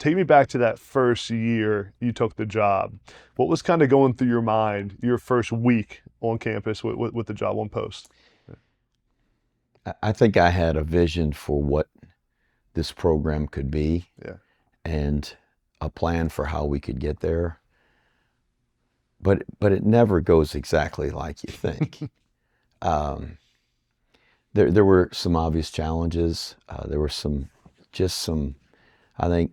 take me back to that first year you took the job. What was kind of going through your mind your first week on campus with the job on post? I think I had a vision for what this program could be Yeah. and a plan for how we could get there. But it never goes exactly like you think. There were some obvious challenges. There were some, I think,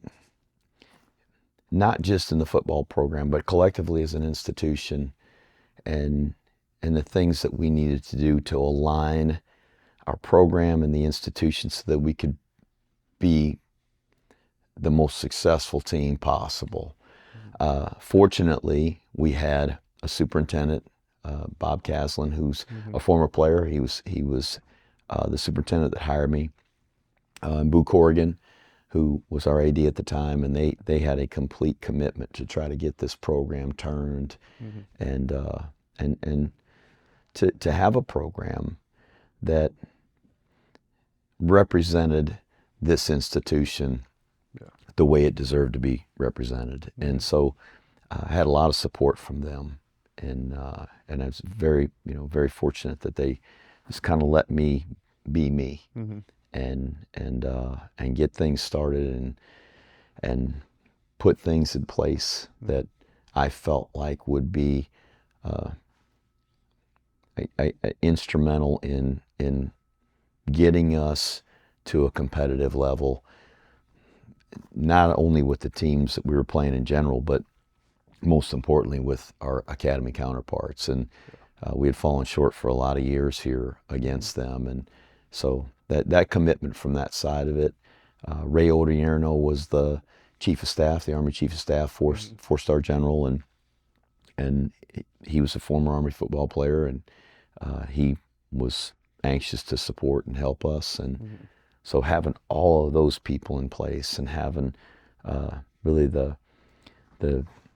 not just in the football program, but collectively as an institution, and the things that we needed to do to align our program and the institution so that we could be the most successful team possible. Fortunately, we had a superintendent, Bob Caslin, who's a former player. He was the superintendent that hired me, and Boo Corrigan, who was our AD at the time, and they had a complete commitment to try to get this program turned, and to have a program that represented this institution the way it deserved to be represented. And so I had a lot of support from them, and I was very fortunate that they just kind of let me be me, and get things started and put things in place that I felt like would be instrumental in getting us to a competitive level, not only with the teams that we were playing in general, but most importantly with our academy counterparts. And we had fallen short for a lot of years here against them, and so that commitment from that side of it. Ray Odierno was the chief of staff, the Army chief of staff, four-star general, and he was a former Army football player, and he was anxious to support and help us. And so having all of those people in place and having really the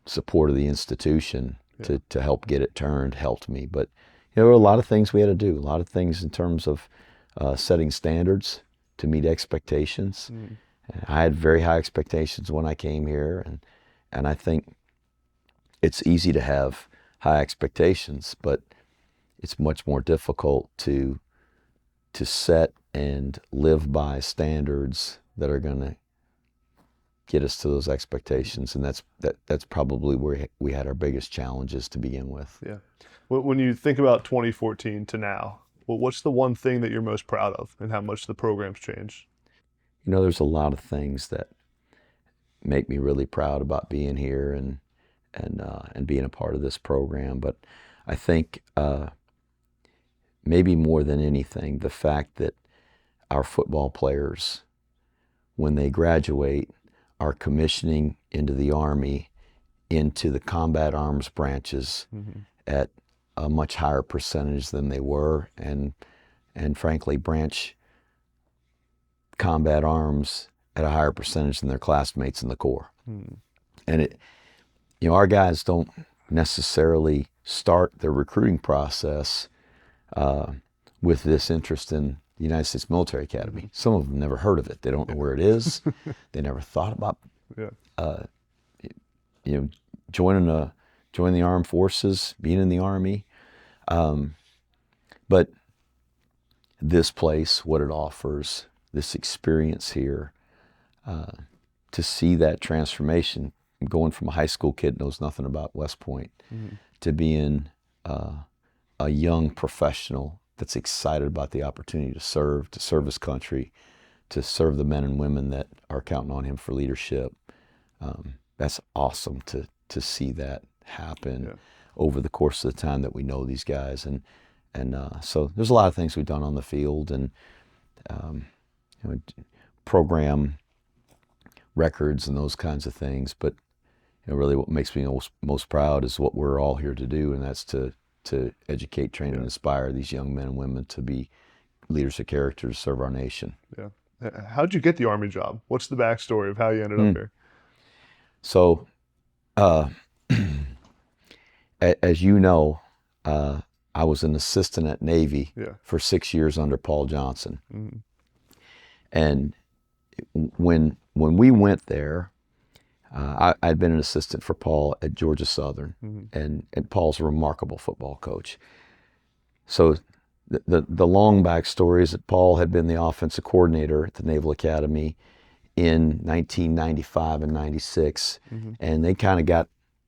support of the institution to help get it turned helped me. But there were a lot of things we had to do, a lot of things in terms of setting standards to meet expectations. I had very high expectations when I came here, and I think it's easy to have high expectations, but it's much more difficult to set and live by standards that are going to get us to those expectations, and that's probably where we had our biggest challenges to begin with. Yeah. When you think about 2014 to now, what's the one thing that you're most proud of, and how much the program's changed? There's a lot of things that make me really proud about being here and being a part of this program, but I think maybe more than anything, the fact that our football players, when they graduate, are commissioning into the Army, into the combat arms branches at a much higher percentage than they were, and frankly, branch combat arms at a higher percentage than their classmates in the Corps. And our guys don't necessarily start their recruiting process with this interest in the United States Military Academy. Some of them never heard of it. They don't know where it is. They never thought about joining the armed forces, being in the Army. But this place, what it offers, this experience here, to see that transformation, going from a high school kid knows nothing about West Point to being a young professional that's excited about the opportunity to serve his country, to serve the men and women that are counting on him for leadership. That's awesome to see that happen over the course of the time that we know these guys. And so there's a lot of things we've done on the field, and program records and those kinds of things. But really what makes me most proud is what we're all here to do, and that's to educate, train, and inspire these young men and women to be leaders of character to serve our nation. Yeah. How'd you get the Army job? What's the backstory of how you ended up here? So, as you know, I was an assistant at Navy for 6 years under Paul Johnson. And when we went there, I'd been an assistant for Paul at Georgia Southern, Mm-hmm. and Paul's a remarkable football coach. So the long backstory is that Paul had been the offensive coordinator at the Naval Academy in 1995 and 96, Mm-hmm. and they kind of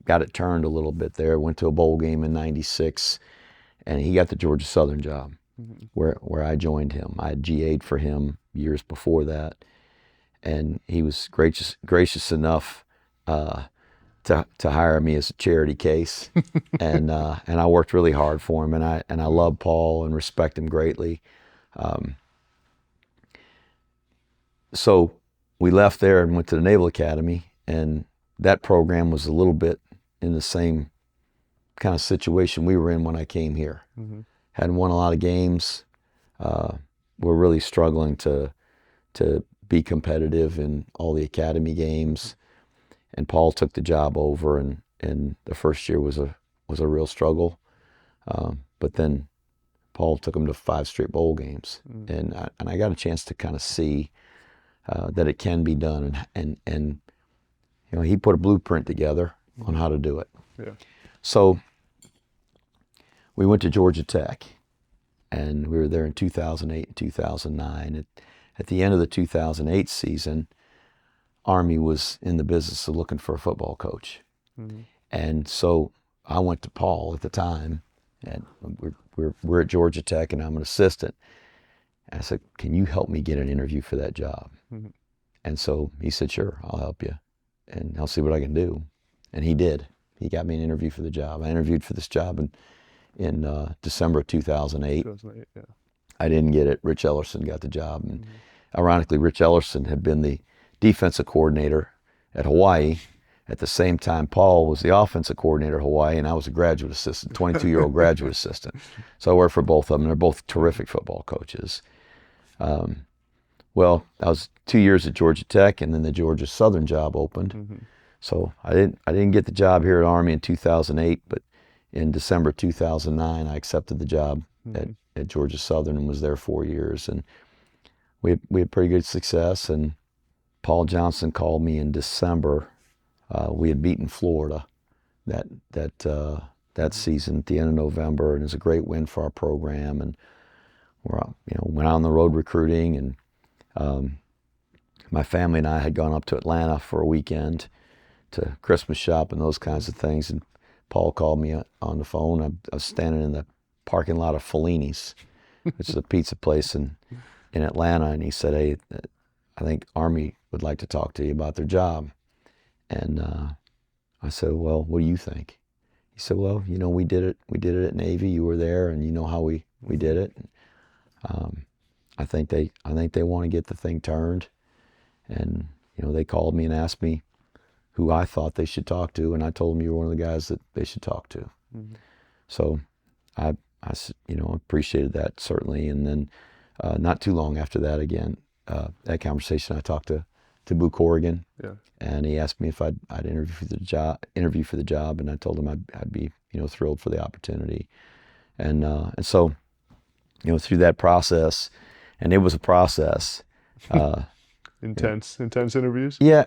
got it turned a little bit there. Went to a bowl game in 96, and he got the Georgia Southern job, Mm-hmm. where I joined him. I had GA'd for him years before that, and he was gracious enough to hire me as a charity case, and I worked really hard for him, and I love Paul and respect him greatly. So we left there and went to the Naval Academy, and that program was a little bit in the same kind of situation we were in when I came here. Mm-hmm. Hadn't won a lot of games. We're really struggling to be competitive in all the academy games. And Paul took the job over, and the first year was a real struggle. But then Paul took him to 5 straight bowl games, Mm-hmm. and I got a chance to kind of see that it can be done, and he put a blueprint together on how to do it. Yeah. So we went to Georgia Tech, and we were there in 2008 and 2009. At the end of the 2008 season, Army was in the business of looking for a football coach. Mm-hmm. And so I went to Paul at the time, and we're at Georgia Tech, and I'm an assistant. And I said, "Can you help me get an interview for that job?" Mm-hmm. And so he said, "Sure, I'll help you, and I'll see what I can do." And he did. He got me an interview for the job. I interviewed for this job in December of 2008. 2008, yeah. I didn't get it. Rich Ellerson got the job. And Mm-hmm. ironically, Rich Ellerson had been the defensive coordinator at Hawaii. At the same time, Paul was the offensive coordinator at Hawaii, and I was a graduate assistant, 22-year-old graduate assistant. So I worked for both of them. They're both terrific football coaches. Well, I was 2 years at Georgia Tech, and then the Georgia Southern job opened. Mm-hmm. So I didn't get the job here at Army in 2008, but in December 2009, I accepted the job Mm-hmm. at Georgia Southern and was there 4 years. And we had pretty good success. And Paul Johnson called me in December. We had beaten Florida that season at the end of November, and it was a great win for our program. And went out on the road recruiting, and my family and I had gone up to Atlanta for a weekend to Christmas shop and those kinds of things. And Paul called me on the phone. I was standing in the parking lot of Fellini's, which is a pizza place in Atlanta, and he said, "Hey, I think Army would like to talk to you about their job." And I said, "Well, what do you think?" He said, "Well, we did it at Navy. You were there, and you know how we did it. I think they want to get the thing turned." And they called me and asked me who I thought they should talk to, and I told them you were one of the guys that they should talk to. Mm-hmm. So I appreciated that, certainly. And then not too long after that, again, that conversation, I talked to Boo Corrigan, Yeah. and he asked me if I'd interview for the job, and I told him I'd be thrilled for the opportunity. And so through that process, and it was a process. Intense interviews. Yeah.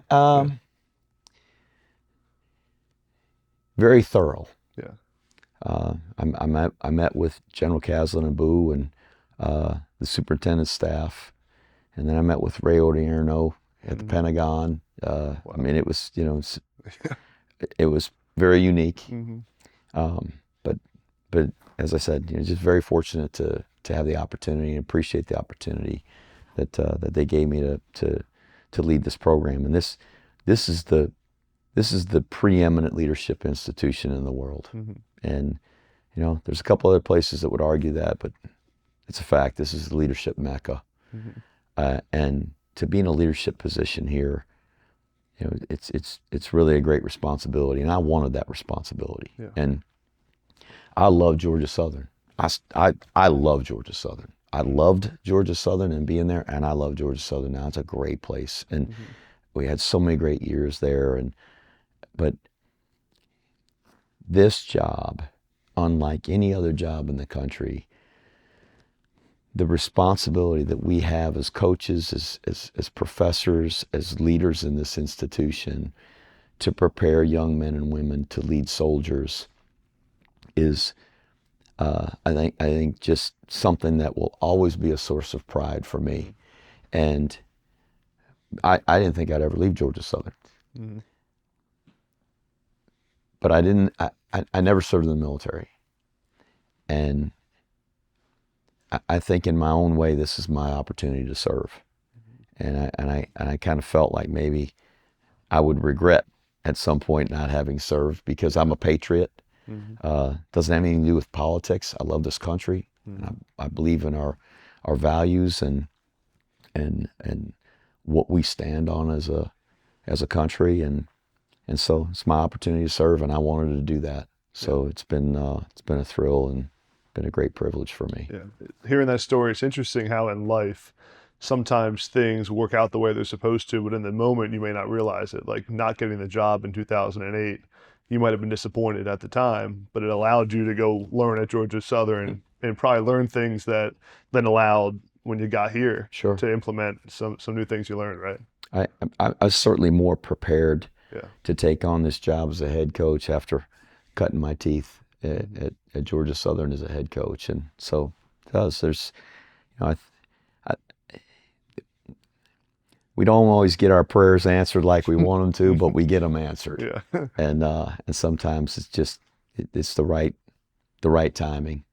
Very thorough. Yeah. I met with General Caslin and Boo and the superintendent's staff, and then I met with Ray Odierno at the Pentagon. Wow. I mean, it was it was very unique. Mm-hmm. But as I said, just very fortunate to have the opportunity and appreciate the opportunity that they gave me to lead this program. And this is the preeminent leadership institution in the world. Mm-hmm. And there's a couple other places that would argue that, but it's a fact. This is the leadership mecca. Mm-hmm. And to be in a leadership position here, it's really a great responsibility, and I wanted that responsibility. Yeah. And I love Georgia Southern. I love Georgia Southern. I loved Georgia Southern and being there, and I love Georgia Southern now. It's a great place, and we had so many great years there. But this job, unlike any other job in the country, the responsibility that we have as coaches, as professors, as leaders in this institution, to prepare young men and women to lead soldiers is, I think just something that will always be a source of pride for me. And I didn't think I'd ever leave Georgia Southern, Mm-hmm. but I never served in the military. And I think in my own way, this is my opportunity to serve. And I kind of felt like maybe I would regret at some point not having served, because I'm a patriot. Doesn't have anything to do with politics. I love this country. And I believe in our values and what we stand on as a country, and so it's my opportunity to serve, and I wanted to do that. So it's been a thrill and been a great privilege for me. Yeah. Hearing that story, it's interesting how in life sometimes things work out the way they're supposed to, but in the moment you may not realize it. Like not getting the job in 2008, you might have been disappointed at the time, but it allowed you to go learn at Georgia Southern and probably learn things that then allowed when you got here Sure. to implement some new things you learned, right? I was certainly more prepared Yeah. to take on this job as a head coach after cutting my teeth at Georgia Southern as a head coach. And so there's, we don't always get our prayers answered like we want them to, but we get them answered. Yeah. And sometimes it's just, it's the right timing.